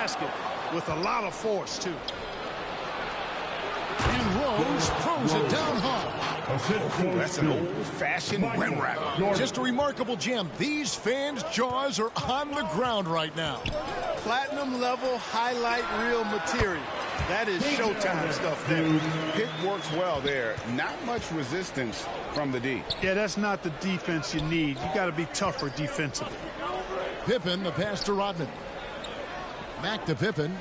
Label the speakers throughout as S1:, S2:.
S1: basket with a lot of force, too.
S2: And Rose throws it down hard.
S3: That's an old-fashioned rim wrap.
S2: Just a remarkable gem. These fans' jaws are on the ground right now.
S1: Platinum-level highlight reel material. That is Showtime stuff there.
S3: Pick works well there. Not much resistance from the D.
S1: Yeah, that's not the defense you need. You got to be tougher defensively.
S2: Pippen, the pass to Rodman. Back to Pippen.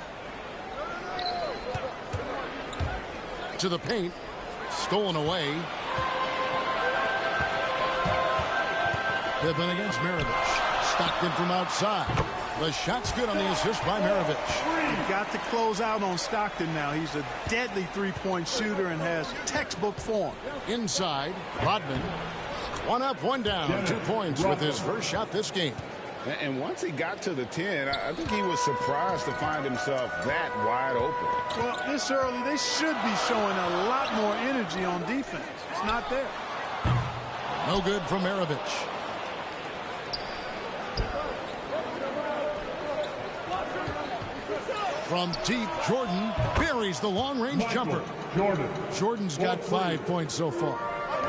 S2: To the paint. Stolen away. Pippen against Maravich. Stockton from outside. The shot's good on the assist by Maravich.
S1: You've got to close out on Stockton now. He's a deadly three-point shooter and has textbook form.
S2: Inside, Rodman. One up, one down. 2 points with his first shot this game.
S3: And once he got to the 10, I think he was surprised to find himself that wide open.
S1: Well, this early, they should be showing a lot more energy on defense. It's not there.
S2: No good from Maravich. From deep, Jordan buries the long-range jumper. Jordan's got 5 points so far.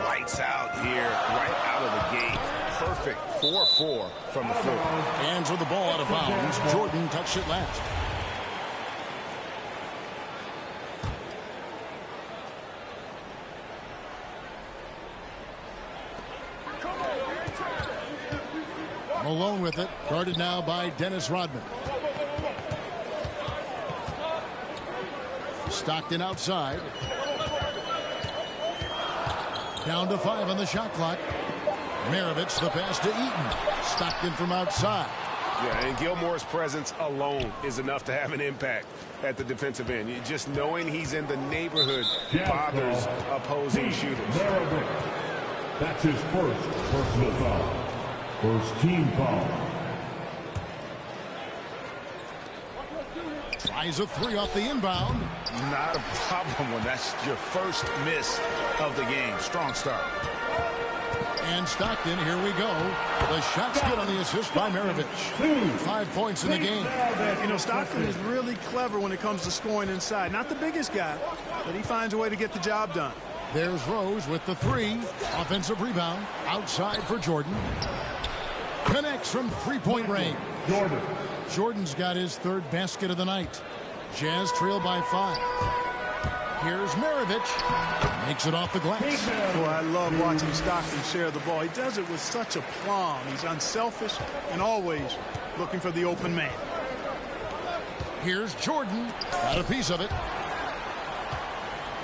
S3: Lights out here, right out of the gate. Perfect 4-4 from the floor.
S2: Hands with the ball out of bounds. Jordan touched it last. Malone with it. Guarded now by Dennis Rodman. Stockton outside. Down to 5 on the shot clock. Maravich the pass to Eaton. Stockton from outside.
S4: Yeah, and Gilmore's presence alone is enough to have an impact at the defensive end. Just knowing he's in the neighborhood bothers opposing shooters.
S5: That's his first personal foul. First team foul.
S2: Tries a 3 off the inbound.
S3: Not a problem when that's your first miss of the game. Strong start.
S2: And Stockton, here we go. The shot's good on the assist by Maravich. 5 points in the game.
S1: You know, Stockton is really clever when it comes to scoring inside. Not the biggest guy, but he finds a way to get the job done.
S2: There's Rose with the 3. Offensive rebound. Outside for Jordan. Connects from three-point range. Jordan's got his 3rd basket of the night. Jazz trail by 5. Here's Maravich. Makes it off the glass.
S1: Boy, I love watching Stockton share the ball. He does it with such a plum. He's unselfish and always looking for the open man.
S2: Here's Jordan. Got a piece of it.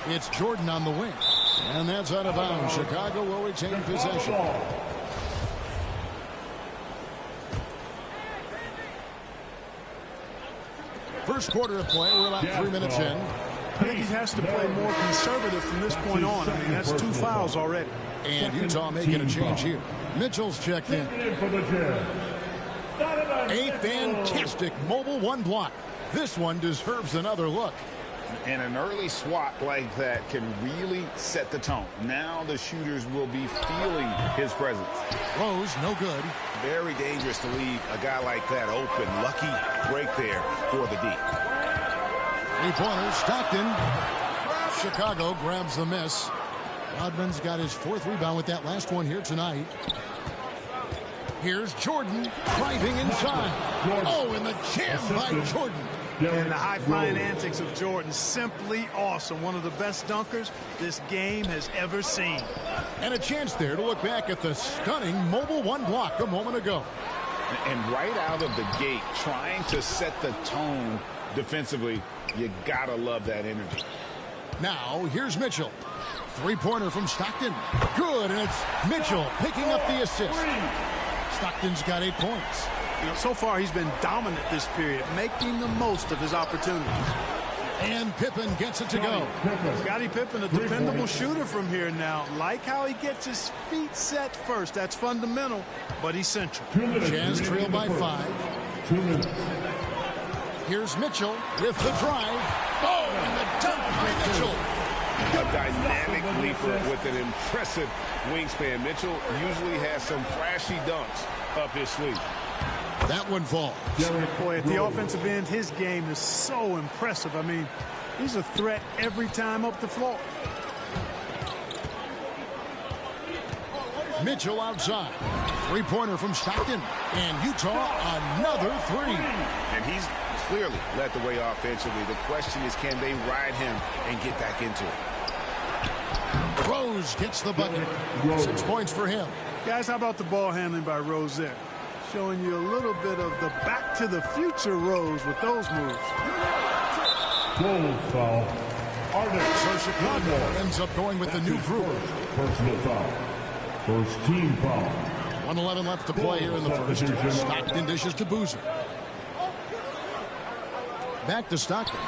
S2: It's Jordan on the wing. And that's out of bounds. Chicago will retain possession. First quarter of play. We're about 3 minutes in.
S1: I think he has to play more conservative from this point on. I mean, that's 2 fouls already.
S2: And Utah making a change here. Mitchell's checked in. A fantastic mobile 1 block. This one deserves another look.
S3: And an early swat like that can really set the tone. Now the shooters will be feeling his presence.
S2: Rose, no good.
S3: Very dangerous to leave a guy like that open. Lucky break there for the D.
S2: 3-pointer, Stockton. Chicago grabs the miss. Rodman's got his 4th rebound with that last one here tonight. Here's Jordan driving inside. Oh, and the jam by Jordan.
S1: And the high-flying antics of Jordan, simply awesome. One of the best dunkers this game has ever seen.
S2: And a chance there to look back at the stunning mobile 1 block a moment ago.
S3: And right out of the gate, trying to set the tone defensively, you gotta love that energy.
S2: Now, here's Mitchell. 3-pointer from Stockton. Good, and it's Mitchell picking up the assist. Stockton's got 8 points.
S1: You know, so far he's been dominant this period, making the most of his opportunities.
S2: And Pippen gets it to go.
S1: Scottie Pippen, a dependable shooter from here now. Like how he gets his feet set first. That's fundamental, but essential.
S2: Jazz trail by 5.
S5: 2 minutes.
S2: Here's Mitchell with the drive. Oh, and the dunk by Mitchell.
S4: A dynamic leaper with an impressive wingspan. Mitchell usually has some flashy dunks up his sleeve.
S2: That one falls.
S1: Boy, at the offensive end, his game is so impressive. I mean, he's a threat every time up the floor.
S2: Mitchell outside. Three-pointer from Stockton. And Utah, another three.
S3: And he's clearly led the way offensively. The question is, can they ride him and get back into it?
S2: Rose gets the bucket. 6 points for him.
S1: Guys, how about the ball handling by Rose there? Showing you a little bit of the back to the future Rose with those moves.
S5: Bulls foul.
S2: So Chicago ends up going with the new group.
S5: Personal foul. First team foul.
S2: 1:11 left to play here in the first. Stockton dishes to Boozer. Back to Stockton.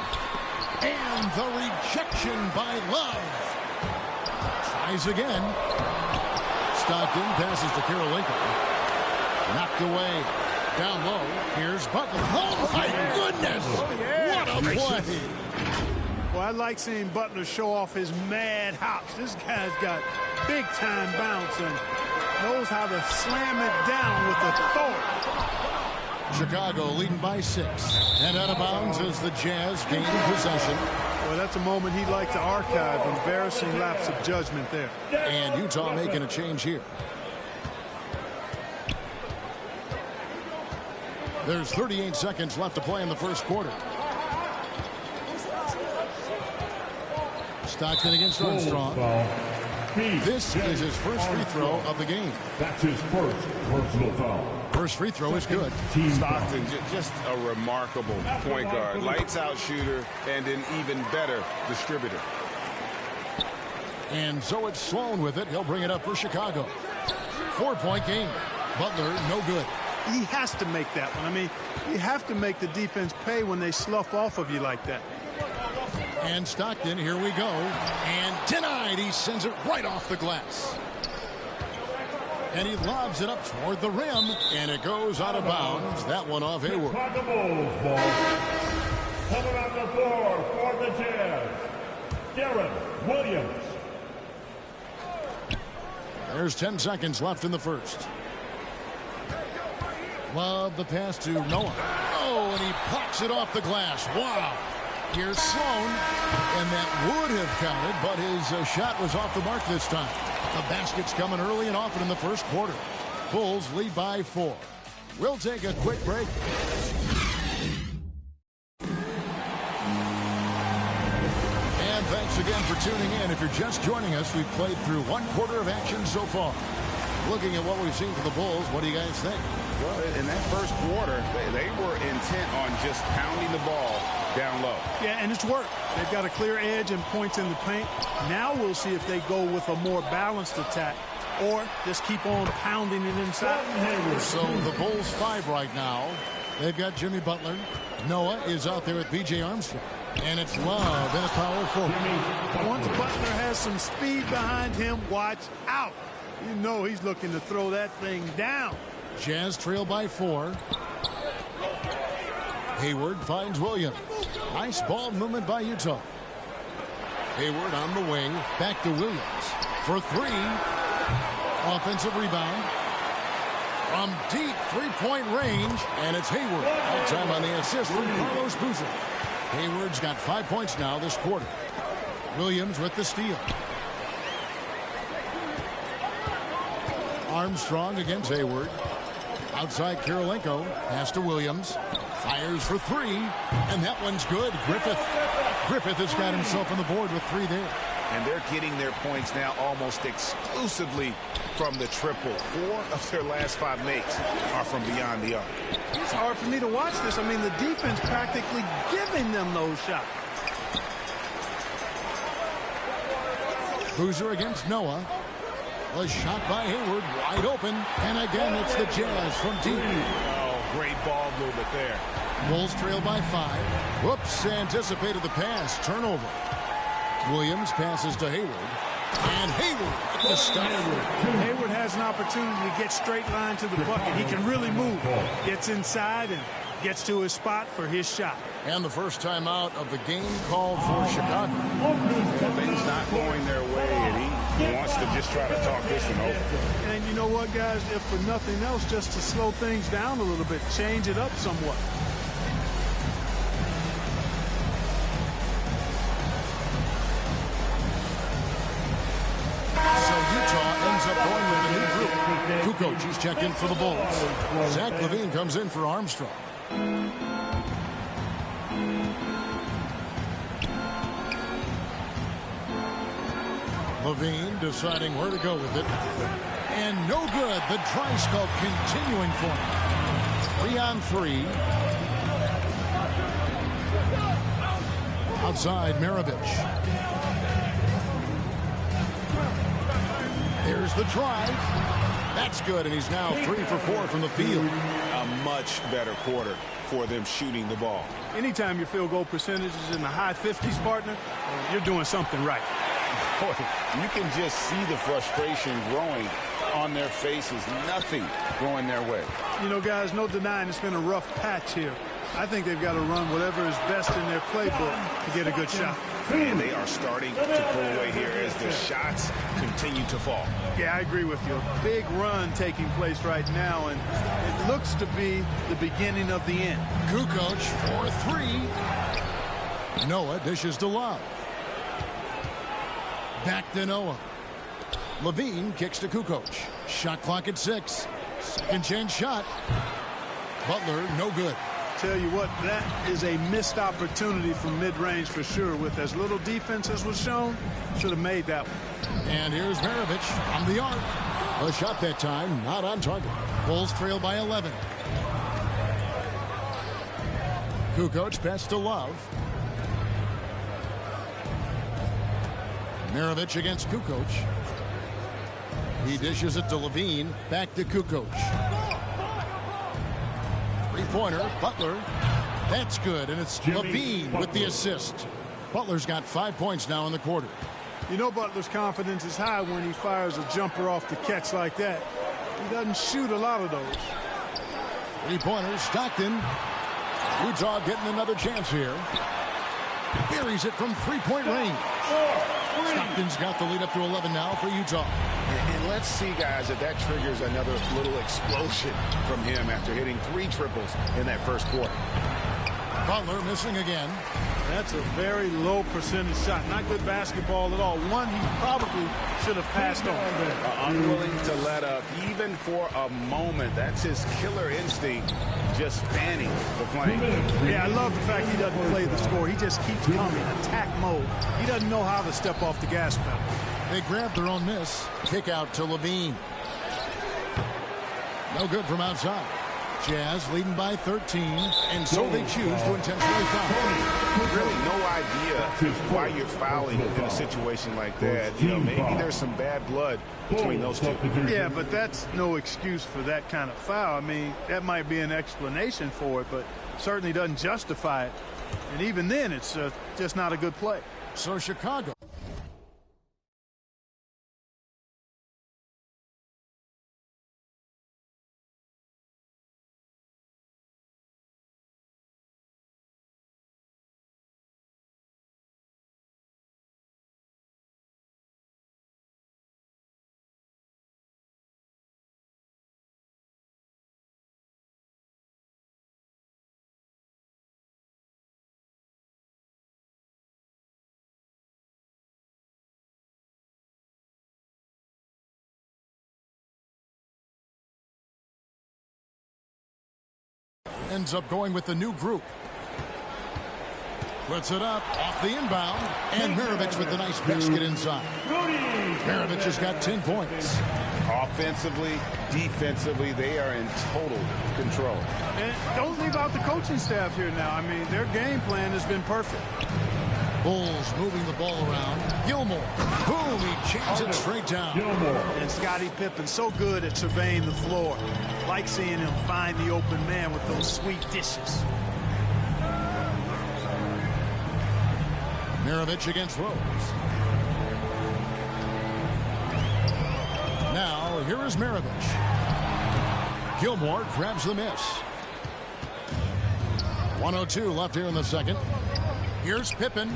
S2: And the rejection by Love. Tries again. Stockton passes to Karolinko. Knocked away. Down low. Here's Butler. Oh, my goodness. What a play.
S1: Well, I like seeing Butler show off his mad hops. This guy's got big-time bounce and knows how to slam it down with authority.
S2: Chicago leading by 6. And out of bounds as the Jazz gain possession.
S1: Well, that's a moment he'd like to archive. Embarrassing lapse of judgment there.
S2: And Utah making a change here. There's 38 seconds left to play in the first quarter. Stockton against Armstrong. This is his first free throw of the game.
S5: That's his first personal foul.
S2: First free throw is good.
S3: Stockton, just a remarkable point guard. Lights out shooter and an even better distributor.
S2: And so it's Sloan with it. He'll bring it up for Chicago. 4-point game. Butler, no good.
S1: He has to make that one. I mean, you have to make the defense pay when they slough off of you like that.
S2: And Stockton, here we go. And denied. He sends it right off the glass. And he lobs it up toward the rim. And it goes out of bounds. That one off Hayward.
S5: Chicago Bulls ball. Coming on the floor for the Jazz, Darren Williams.
S2: There's 10 seconds left in the first. Love the pass to Noah. Oh, and he pops it off the glass. Wow. Here's Sloan. And that would have counted, but his shot was off the mark this time. The basket's coming early and often in the first quarter. Bulls lead by 4. We'll take a quick break. And thanks again for tuning in. If you're just joining us, we've played through 1 quarter of action so far. Looking at what we've seen from the Bulls, what do you guys think?
S3: Well, in that first quarter, they were intent on just pounding the ball down low.
S1: Yeah, and it's worked. They've got a clear edge and points in the paint. Now we'll see if they go with a more balanced attack or just keep on pounding it inside.
S2: So the Bulls 5 right now. They've got Jimmy Butler. Noah is out there with B.J. Armstrong. And it's Love in a power forward.
S1: Once Butler has some speed behind him, watch out. You know he's looking to throw that thing down.
S2: Jazz trail by 4. Hayward finds Williams. Nice ball movement by Utah. Hayward on the wing. Back to Williams for 3. Offensive rebound. From deep three-point range. And it's Hayward. That time on the assist from Carlos Boozer. Hayward's got 5 points now this quarter. Williams with the steal. Armstrong against Hayward. Outside Karolinko. Pass to Williams. Fires for 3. And that one's good. Griffith has got himself on the board with 3 there.
S3: And they're getting their points now almost exclusively from the triple. 4 of their last 5 makes are from beyond the arc.
S1: It's hard for me to watch this. I mean, the defense practically giving them those shots.
S2: Boozer against Noah. A shot by Hayward, wide open. And again, it's the Jazz from deep.
S3: Oh, great ball movement there.
S2: Bulls trail by 5. Whoops, anticipated the pass. Turnover. Williams passes to Hayward. And Hayward with the stuff.
S1: Hayward has an opportunity to get straight line to the bucket. He can really move. Gets inside and gets to his spot for his shot.
S2: And the first time out of the game called for Chicago.
S3: Things not going their way, and he wants to just try to talk this one over.
S1: And you know what, guys? If for nothing else, just to slow things down a little bit, change it up somewhat.
S2: So Utah ends up going with a new group. Kukoc, he's checked in for the Bulls. Zach LaVine comes in for Armstrong. LaVine deciding where to go with it. And no good. The dry spell continuing for him. 3-on-3. Outside, Maravich. There's the drive. That's good, and he's now 3 for 4 from the field.
S3: A much better quarter for them shooting the ball.
S1: Anytime your field goal percentage is in the high 50s, partner, you're doing something right.
S3: Boy, you can just see the frustration growing on their faces. Nothing going their way.
S1: You know, guys, no denying it's been a rough patch here. I think they've got to run whatever is best in their playbook to get a good shot.
S3: And they are starting to pull away here as the shots continue to fall.
S1: Yeah, I agree with you. A big run taking place right now, and it looks to be the beginning of the end.
S2: Kukoc for 3. Noah dishes to Love. Back to Noah. LaVine kicks to Kukoc. Shot clock at 6. Second chance shot. Butler, no good.
S1: Tell you what, that is a missed opportunity from mid-range for sure. With as little defense as was shown, should have made that one.
S2: And here's Maravich on the arc. A shot that time, not on target. Bulls trail by 11. Kukoc pass to Love. Maravich against Kukoc. He dishes it to LaVine. Back to Kukoc. Three-pointer, Butler. That's good, and it's LaVine with the assist. Butler's got 5 points now in the quarter.
S1: You know Butler's confidence is high when he fires a jumper off the catch like that. He doesn't shoot a lot of those.
S2: Three-pointers, Stockton. Utah getting another chance here. Buries it from three-point range. Stockton's got the lead up to 11 now for Utah.
S3: And let's see, guys, if that triggers another little explosion from him after hitting 3 triples in that first quarter.
S2: Butler missing again.
S1: That's a very low percentage shot. Not good basketball at all. One he probably should have passed on.
S3: Unwilling to let up even for a moment. That's his killer instinct, just fanning the flame.
S1: Yeah, I love the fact he doesn't play the score. He just keeps coming, attack mode. He doesn't know how to step off the gas pedal.
S2: They grab their own miss. Kick out to LaVine. No good from outside. Jazz leading by 13, and so they choose to intentionally foul.
S3: Really no idea why you're fouling in a situation like that. You know, maybe there's some bad blood between those two.
S1: Yeah, but that's no excuse for that kind of foul. I mean, that might be an explanation for it, but certainly doesn't justify it. And even then, it's just not a good play.
S2: So Chicago. Ends up going with the new group. Puts it up off the inbound, and Maravich with the nice basket inside. Maravich has got 10 points.
S3: Offensively, defensively, they are in total control.
S1: And don't leave out the coaching staff here now. I mean, their game plan has been perfect.
S2: Bulls moving the ball around. Gilmore. Boom, he jams it straight down.
S1: And Scottie Pippen so good at surveying the floor. Like seeing him find the open man with those sweet dishes.
S2: Maravich against Rose. Now, here is Maravich. Gilmore grabs the miss. 1:02 left here in the second. Here's Pippen.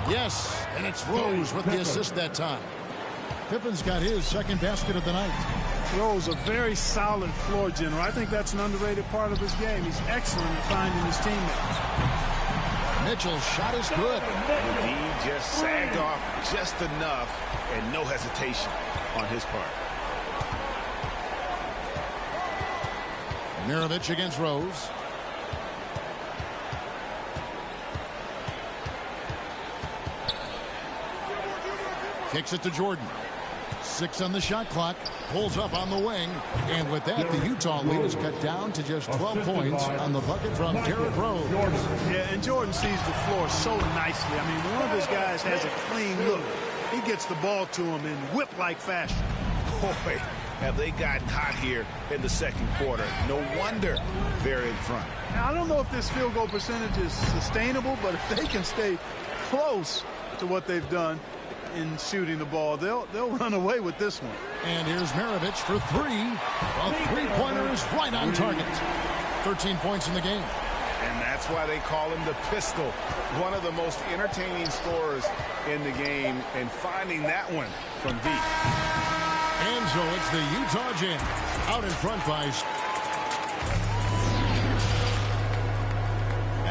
S2: Yes, and it's Rose with the assist that time. Pippen's got his second basket of the night.
S1: Rose, a very solid floor general. I think that's an underrated part of his game. He's excellent at finding his teammates.
S2: Mitchell's shot is good.
S3: He just sagged off just enough and no hesitation on his part.
S2: Mirovic against Rose. Kicks it to Jordan. 6 on the shot clock. Pulls up on the wing. And with that, the Utah lead is cut down to just 12 points on the bucket from Derrick Rose.
S1: Yeah, and Jordan sees the floor so nicely. I mean, one of his guys has a clean look. He gets the ball to him in whip-like fashion.
S3: Boy, have they gotten hot here in the second quarter. No wonder they're in front.
S1: Now, I don't know if this field goal percentage is sustainable, but if they can stay close to what they've done in shooting the ball, they'll run away with this one.
S2: And here's Mirovic for 3. A three-pointer is right on target. 13 points in the game.
S3: And that's why they call him the pistol. One of the most entertaining scorers in the game, and finding that one from deep.
S2: And so it's the Utah Jazz out in front by.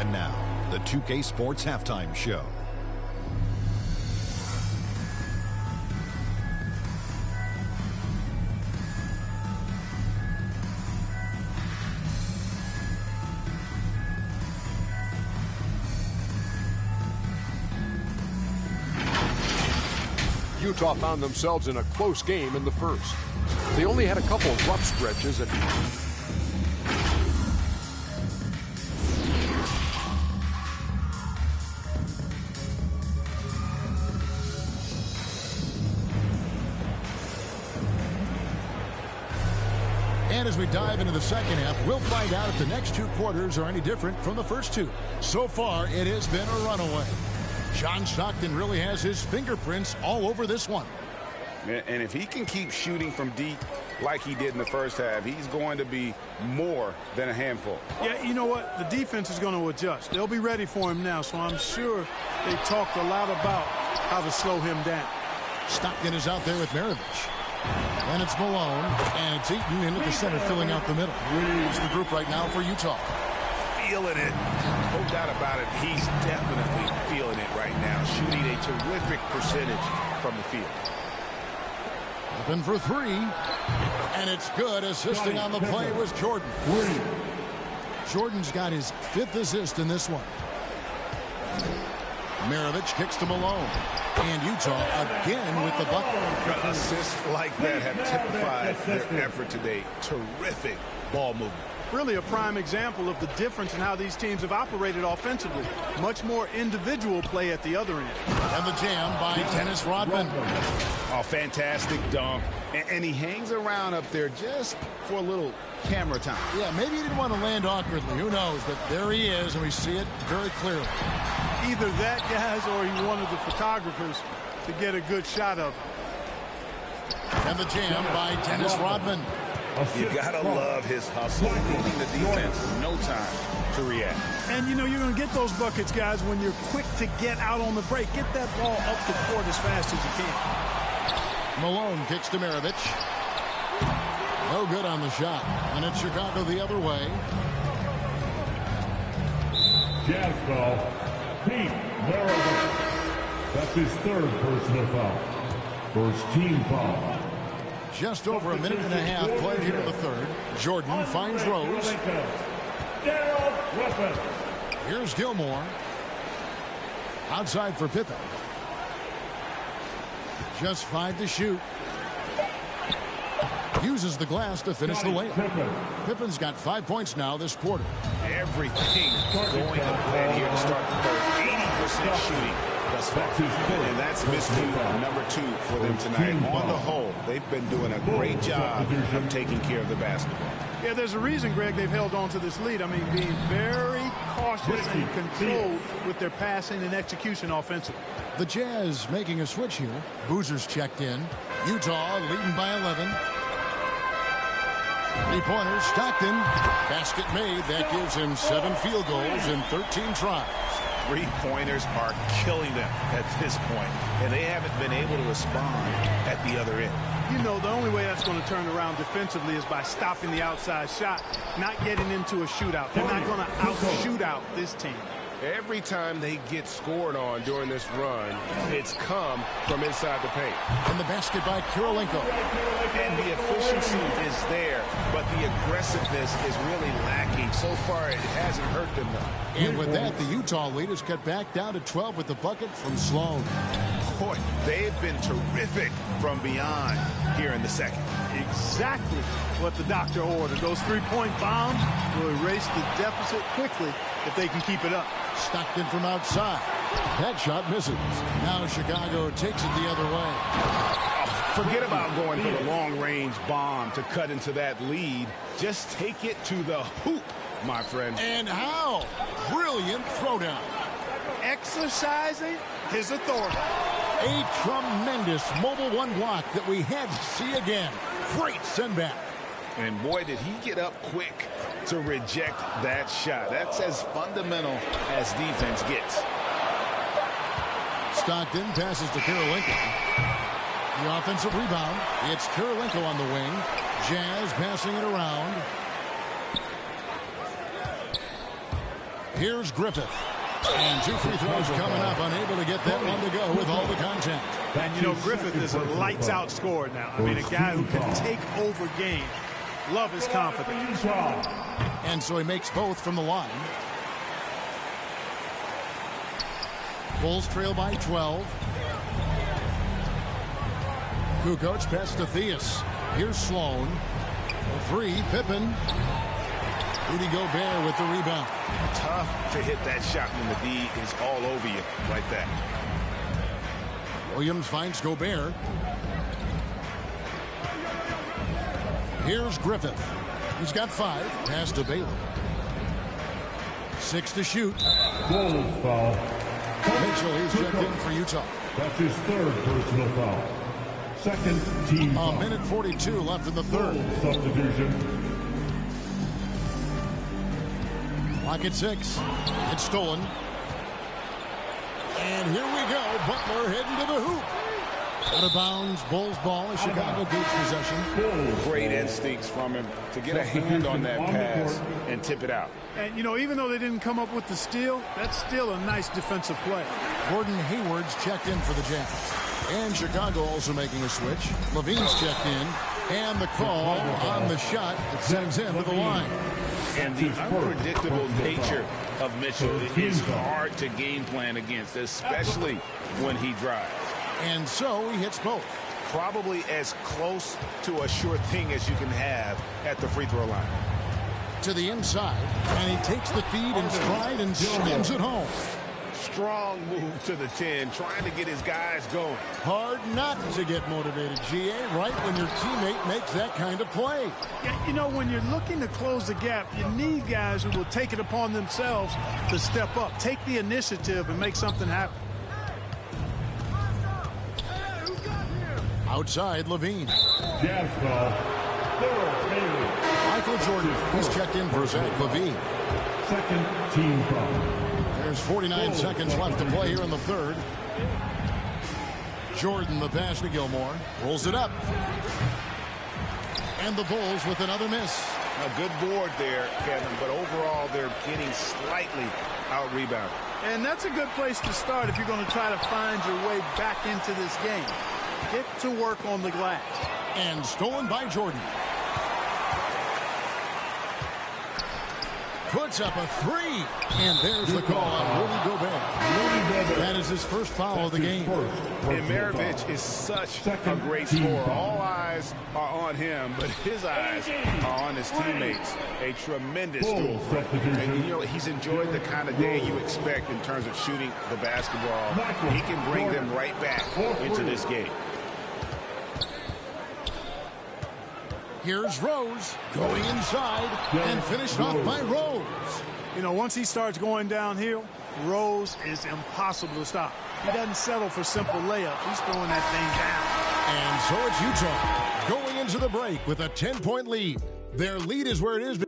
S6: And now, the 2K Sports Halftime Show.
S7: Utah found themselves in a close game in the first. They only had a couple of rough stretches.
S2: And as we dive into the second half, we'll find out if the next 2 quarters are any different from the first 2. So far, it has been a runaway. John Stockton really has his fingerprints all over this one.
S3: And if he can keep shooting from deep like he did in the first half, he's going to be more than a handful.
S1: Yeah, you know what? The defense is going to adjust. They'll be ready for him now, so I'm sure they talked a lot about how to slow him down.
S2: Stockton is out there with Mirovic. And it's Malone, and it's Eaton into the center, filling out the middle. It's the group right now for Utah.
S3: Feeling it. No doubt about it. He's definitely feeling it right now. Shooting a terrific percentage from the field.
S2: Open for 3. And it's good. Assisting on the play was Jordan. Jordan's got his 5th assist in this one. Mirovic kicks to Malone. And Utah again with the bucket.
S3: Assists like that have typified their effort today. Terrific ball movement.
S1: Really a prime example of the difference in how these teams have operated offensively. Much more individual play at the other end.
S2: And the jam by Dennis Rodman.
S3: Oh, fantastic dunk. And he hangs around up there just for a little camera time.
S2: Yeah, maybe he didn't want to land awkwardly. Who knows? But there he is, and we see it very clearly.
S1: Either that, guys, or he wanted the photographers to get a good shot of him.
S2: And the jam by Dennis Rodman.
S3: You gotta love his hustle, giving the defense no time to react.
S1: And you know you're gonna get those buckets, guys, when you're quick to get out on the break. Get that ball up the court as fast as you can.
S2: Malone kicks to Mirovic. No good on the shot. And it's Chicago the other way.
S5: Jazz foul. Pete Maravich. That's his 3rd personal foul. First team foul.
S2: Just over a minute and a half played here in the 3rd. Jordan finds Rose. Here's Gilmore. Outside for Pippen. Just 5 to shoot. Uses the glass to finish the layup. Pippen's got 5 points now this quarter.
S3: Everything going to plan here to start the 3rd. 80% shooting thus far. And that's miscue number 2 for them tonight. On the whole, they've been doing a great job of taking care of the basketball.
S1: Yeah, there's a reason, Greg, they've held on to this lead. I mean, being very cautious and controlled with their passing and execution offensively.
S2: The Jazz making a switch here. Boozer's checked in. Utah leading by 11. 3-pointers, Stockton. Basket made. That gives him 7 field goals in 13 tries.
S3: Three-pointers are killing them at this point, and they haven't been able to respond at the other end.
S1: You know, the only way that's going to turn around defensively is by stopping the outside shot, not getting into a shootout. They're not going to out-shoot out this team.
S4: Every time they get scored on during this run, it's come from inside the paint.
S2: In the basket by Kirilenko.
S3: And the efficiency is there, but the aggressiveness is really lacking. So far, it hasn't hurt them, though.
S2: And with that, the Utah lead is cut back down to 12 with the bucket from Sloan.
S3: Boy, they've been terrific from beyond here in the second.
S1: Exactly what the doctor ordered. Those three-point bombs will erase the deficit quickly if they can keep it up.
S2: Stockton from outside. That shot misses. Now Chicago takes it the other way.
S3: Forget about going for the long-range bomb to cut into that lead. Just take it to the hoop, my friend.
S2: And how? Brilliant throwdown.
S1: Exercising his authority.
S2: A tremendous mobile one block that we had to see again. Great send back.
S3: And boy, did he get up quick to reject that shot. That's as fundamental as defense gets.
S2: Stockton passes to Kirilenko. The offensive rebound. It's Kirilenko on the wing. Jazz passing it around. Here's Griffith. And two free throws coming up. Unable to get that one to go with all the contact.
S1: And, you know, Griffith is a lights-out scorer now. I mean, a guy who can take over games. Love his confidence.
S2: And so he makes both from the line. Bulls trail by 12. Kukoc pass to Theus. Here's Sloan. A three, Pippen. Rudy Gobert with the rebound.
S3: Tough to hit that shot when the D is all over you like that.
S2: Williams finds Gobert. Here's Griffith. He's got 5. Pass to Baylor. 6 to shoot.
S5: Bulls foul.
S2: Mitchell, he's checked in for Utah.
S5: That's his third personal foul. Second team foul.
S2: A minute 42 left in the third.
S5: Substitution.
S2: Clock at 6. It's stolen. And here we go. Butler heading to the hoop. Out of bounds. Bulls ball. A Chicago Goats possession.
S3: Great instincts from him to get a hand on that pass and tip it out.
S1: And, you know, even though they didn't come up with the steal, that's still a nice defensive play.
S2: Gordon Hayward's checked in for the Jazz. And Chicago also making a switch. Levine's checked in. And the call on the shot that sends him to the line.
S3: And the unpredictable nature of Mitchell is hard to game plan against, especially when he drives.
S2: And so he hits both.
S3: Probably as close to a sure thing as you can have at the free throw line.
S2: To the inside, and he takes the feed in stride and slams it home.
S3: Strong move to the 10, trying to get his guys going.
S2: Hard not to get motivated, GA, right when your teammate makes that kind of play.
S1: Yeah, you know, when you're looking to close the gap, you need guys who will take it upon themselves to step up, take the initiative, and make something happen.
S2: Outside, Levine.
S5: Jazz foul.
S2: Michael Jordan has checked in for Zach Levine.
S5: Second team foul.
S2: There's 49 seconds left to play here in the third. Jordan, the pass to Gilmore. Rolls it up. And the Bulls with another miss.
S3: A good board there, Kevin, but overall they're getting slightly out-rebounded.
S1: And that's a good place to start if you're going to try to find your way back into this game. Get to work on the glass.
S2: And stolen by Jordan. Puts up a 3. And there's the call on Rudy Gobert. That is his first foul of the game.
S3: And Maravich is such a great scorer. All eyes are on him, but his eyes are on his teammates. A tremendous score. And you know, he's enjoyed the kind of day you expect in terms of shooting the basketball. He can bring them right back into this game.
S2: Here's Rose going inside and finished off by Rose.
S1: You know, once he starts going downhill, Rose is impossible to stop. He doesn't settle for simple layups. He's throwing that thing
S2: down. And so it's Utah going into the break with a 10-point lead. Their lead is where it is.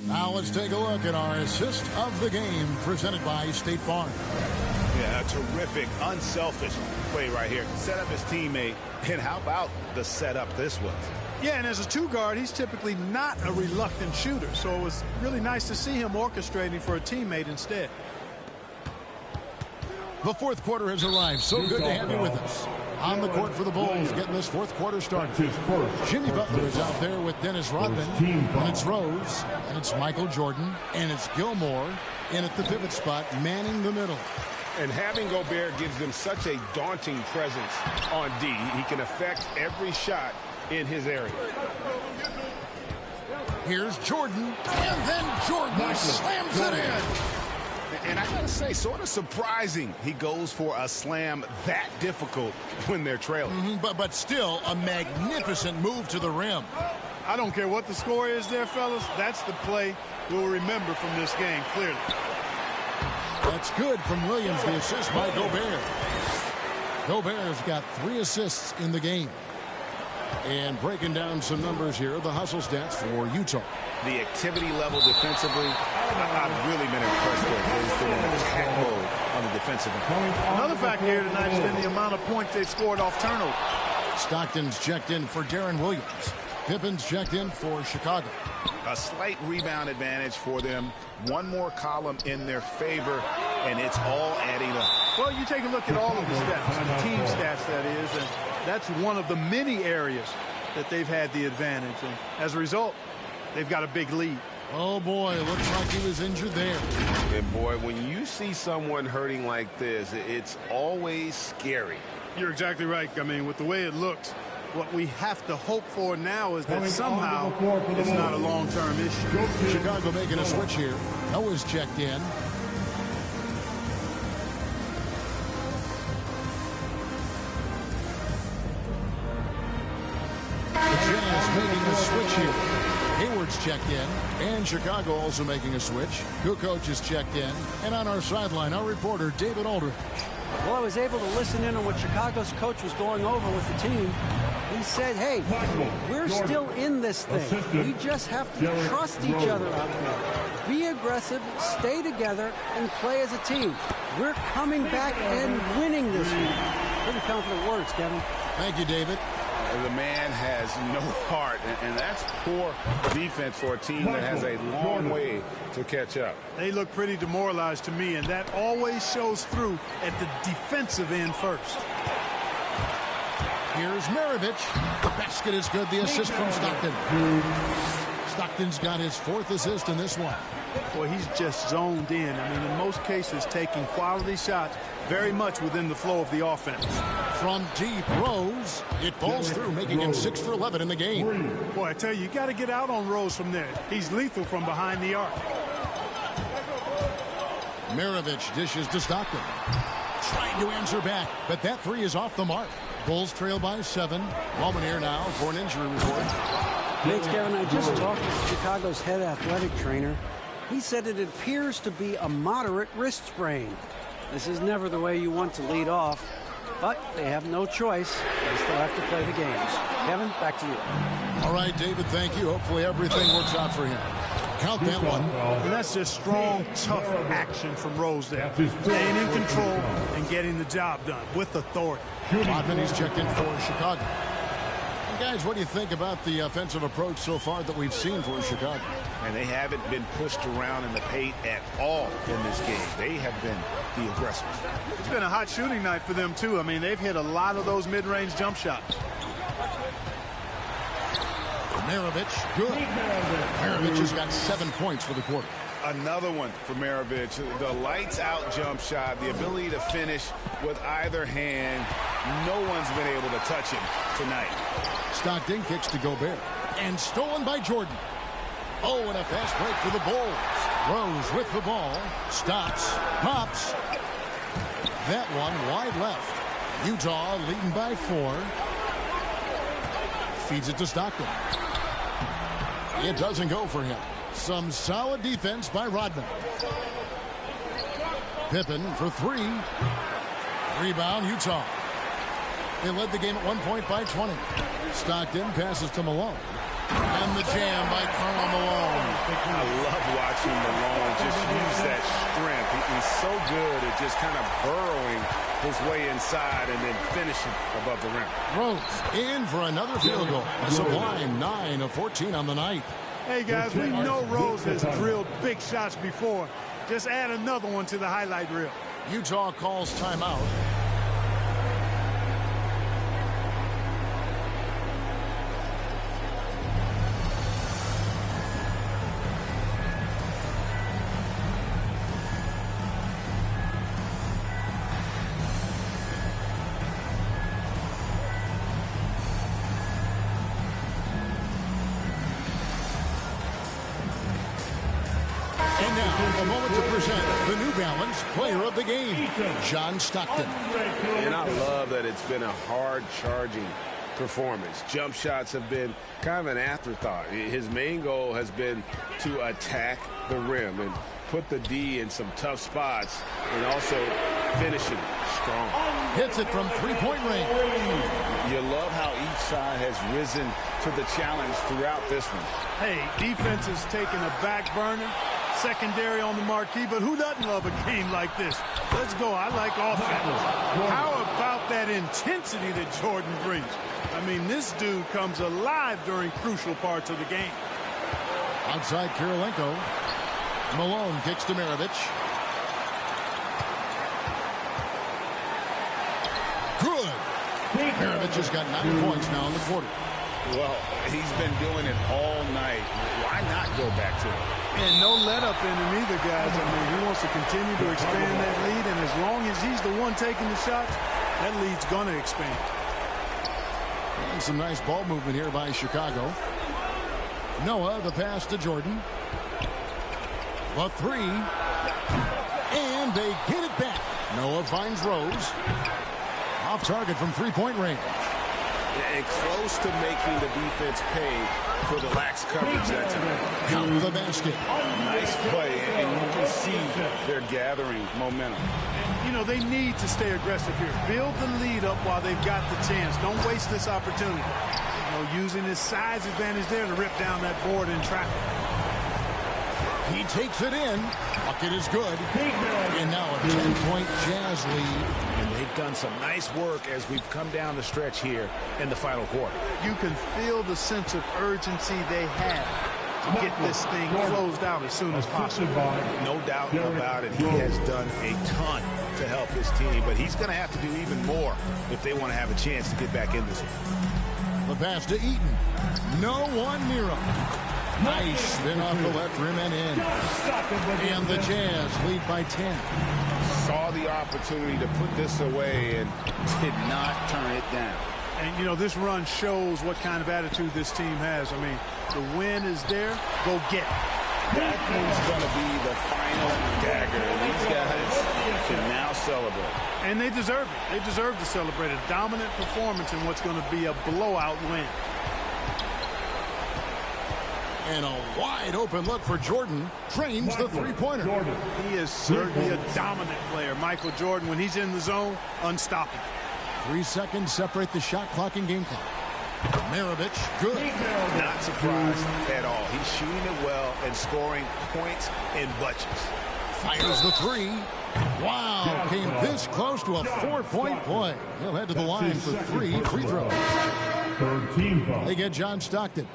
S2: Now let's take a look at our assist of the game presented by State Farm.
S3: Yeah, a terrific, unselfish play right here. Set up his teammate, and how about the setup this was?
S1: Yeah, and as a two-guard, he's typically not a reluctant shooter, so it was really nice to see him orchestrating for a teammate instead.
S2: The fourth quarter has arrived. So good to have you with us. On the court for the Bulls, getting this fourth quarter started. Jimmy Butler is out there with Dennis Rodman, and it's Rose, and it's Michael Jordan, and it's Gilmore in at the pivot spot, manning the middle.
S4: And having Gobert gives them such a daunting presence on D. He can affect every shot in his area.
S2: Here's Jordan, and then Jordan slams it in.
S3: And I gotta say, sort of surprising he goes for a slam that difficult when they're trailing.
S2: But still a magnificent move to the rim.
S1: I don't care what the score is there, fellas. That's the play we'll remember from this game, clearly.
S2: That's good from Williams, the assist by Gobert. Gobert's got 3 assists in the game. And breaking down some numbers here, the hustle stats for Utah.
S3: The activity level defensively, I've really been impressed with. They've been in attack mode on the defensive end.
S1: Another factor here tonight has been the amount of points they've scored off turnover.
S2: Stockton's checked in for Darren Williams. Pippen's checked in for Chicago.
S3: A slight rebound advantage for them. One more column in their favor, and it's all adding up.
S1: Well, you take a look at all of the stats, the team stats, that is, and that's one of the many areas that they've had the advantage. And as a result, they've got a big lead.
S2: Oh, boy, it looks like he was injured there.
S4: And, boy, when you see someone hurting like this, it's always scary.
S1: You're exactly right. I mean, with the way it looks, what we have to hope for now is that somehow it's not a long-term issue.
S2: Chicago making a switch here. Noah's checked in. The Jazz making a switch here. Hayward's checked in, and Chicago also making a switch. Kukoc is checked in, and on our sideline, our reporter, David Aldridge.
S8: Well, I was able to listen in on what Chicago's coach was going over with the team. He said, hey, we're still in this thing. We just have to trust each other out there. Be aggressive, stay together, and play as a team. We're coming back and winning this week. Pretty confident words, Kevin.
S2: Thank you, David.
S3: The man has no heart, and that's poor defense for a team that has a long way to catch up.
S1: They look pretty demoralized to me, and that always shows through at the defensive end first.
S2: Here's Maravich. The basket is good. The assist from Stockton. Stockton's got his 4th assist in this one.
S1: Boy, he's just zoned in. I mean, in most cases, taking quality shots very much within the flow of the offense.
S2: From deep, Rose. It falls through, making him 6 for 11 in the game.
S1: Boy, I tell you, you got to get out on Rose from there. He's lethal from behind the arc.
S2: Maravich dishes to Stockton. Trying to answer back, but that 3 is off the mark. Bulls trail by 7. Moment here now for an injury report.
S8: Thanks, Kevin. I just talked to Chicago's head athletic trainer. He said it appears to be a moderate wrist sprain. This is never the way you want to lead off, but they have no choice. They still have to play the games. Kevin, back to you.
S2: All right, David, thank you. Hopefully everything works out for him. Count that one.
S1: And that's just strong, tough action from Rose there. Staying in control and getting the job done with authority.
S2: Rodman, he's checked in for Chicago. And guys, what do you think about the offensive approach so far that we've seen for Chicago?
S3: And they haven't been pushed around in the paint at all in this game. They have been the aggressors.
S1: It's been a hot shooting night for them, too. I mean, they've hit a lot of those mid-range jump shots.
S2: Maravich, good. Maravich has got 7 points for the quarter.
S3: Another one for Maravich. The lights-out jump shot, the ability to finish with either hand. No one's been able to touch him tonight.
S2: Stockton kicks to Gobert. And stolen by Jordan. Oh, and a fast break for the Bulls. Rose with the ball. Stops. Pops. That one wide left. Utah leading by 4. Feeds it to Stockton. It doesn't go for him. Some solid defense by Rodman. Pippen for 3. Rebound, Utah. They led the game at 1 point by 20. Stockton passes to Malone. And the jam by Karl Malone.
S4: I love watching Malone just use that strength. He's so good at just kind of burrowing his way inside and then finishing above the rim.
S2: Rose in for another field goal. A sublime 9 of 14 on the night.
S1: Hey, guys, we know Rose has drilled big shots before. Just add another one to the highlight reel.
S2: Utah calls timeout. And now, a moment to present the New Balance Player of the Game, John Stockton.
S4: And I love that it's been a hard-charging performance. Jump shots have been kind of an afterthought. His main goal has been to attack the rim and put the D in some tough spots and also finishing strong.
S2: Hits it from three-point range.
S3: You love how each side has risen to the challenge throughout this one.
S1: Hey, defense is taking a back burner. Secondary on the marquee, but who doesn't love a game like this? Let's go. I like offense. How about that intensity that Jordan brings? I mean, this dude comes alive during crucial parts of the game.
S2: Outside Kirilenko. Malone kicks to Maravich. Good. Maravich has got 9 points now in the quarter.
S3: Well, he's been doing it all night. Why not go back to it?
S1: And no let up in him either, guys. I mean, he wants to continue to expand that lead, and as long as he's the one taking the shots, that lead's going to expand.
S2: And some nice ball movement here by Chicago. Noah, the pass to Jordan. The three. And they get it back. Noah finds Rose. Off target from three-point range.
S3: And close to making the defense pay for the lax coverage that time.
S2: Count the basket.
S3: Nice play, and you can see they're gathering momentum.
S1: You know, they need to stay aggressive here. Build the lead up while they've got the chance. Don't waste this opportunity. You know, using his size advantage there to rip down that board in traffic.
S2: He takes it in. Bucket is good. And now a 10-point Jazz lead.
S3: And they've done some nice work as we've come down the stretch here in the final quarter.
S1: You can feel the sense of urgency they have to get this thing closed out as soon as possible.
S3: No doubt about it. He has done a ton to help his team, but he's going to have to do even more if they want to have a chance to get back in this one.
S2: The pass to Eaton. No one near him. Nice spin off the left rim and in. And the Jazz lead by 10.
S3: Saw the opportunity to put this away and did not turn it down.
S1: And, you know, this run shows what kind of attitude this team has. I mean, the win is there. Go get it.
S3: That is going to be the final dagger. These guys can now celebrate.
S1: And they deserve it. They deserve to celebrate a dominant performance in what's going to be a blowout win.
S2: And a wide open look for Jordan. Trains the three-pointer.
S1: He is certainly a dominant player. Michael Jordan, when he's in the zone, unstoppable.
S2: 3 seconds separate the shot clock and game clock. Maravich, good.
S3: Not surprised at all. He's shooting it well and scoring points in bunches.
S2: Fires the three. Wow, came this close to a 4-point play. He'll head to the line for 3 free throws. They get John Stockton.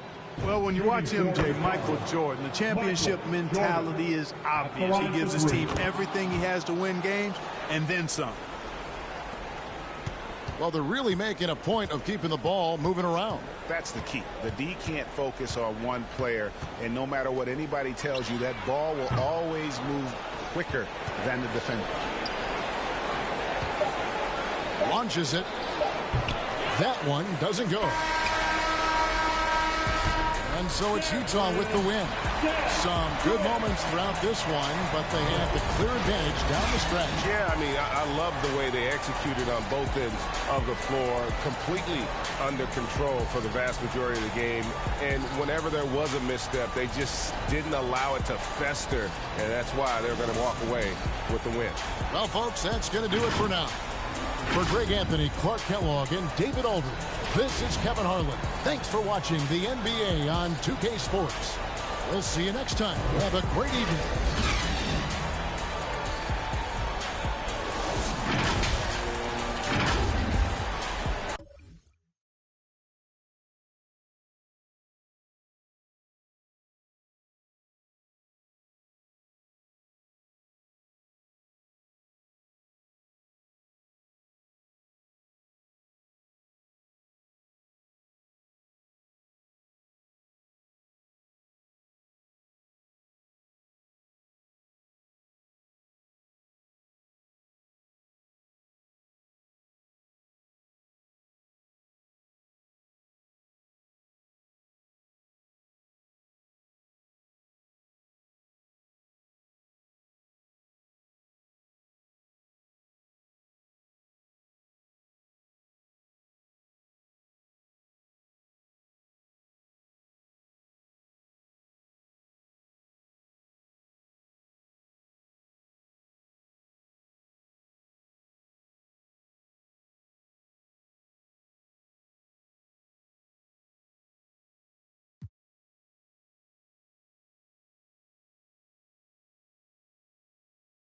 S1: Well, when you watch MJ, Michael Jordan, the championship mentality is obvious. He gives his team everything he has to win games, and then some.
S2: Well, they're really making a point of keeping the ball moving around.
S3: That's the key. The D can't focus on one player, and no matter what anybody tells you, that ball will always move quicker than the defender.
S2: Launches it. That one doesn't go. And so it's Utah with the win. Some good moments throughout this one, but they had the clear advantage down the stretch.
S4: Yeah, I mean, I love the way they executed on both ends of the floor, completely under control for the vast majority of the game. And whenever there was a misstep, they just didn't allow it to fester, and that's why they're going to walk away with the win.
S2: Well, folks, that's going to do it for now. For Greg Anthony, Clark Kellogg, and David Aldridge, this is Kevin Harlan. Thanks for watching the NBA on 2K Sports. We'll see you next time. Have a great evening.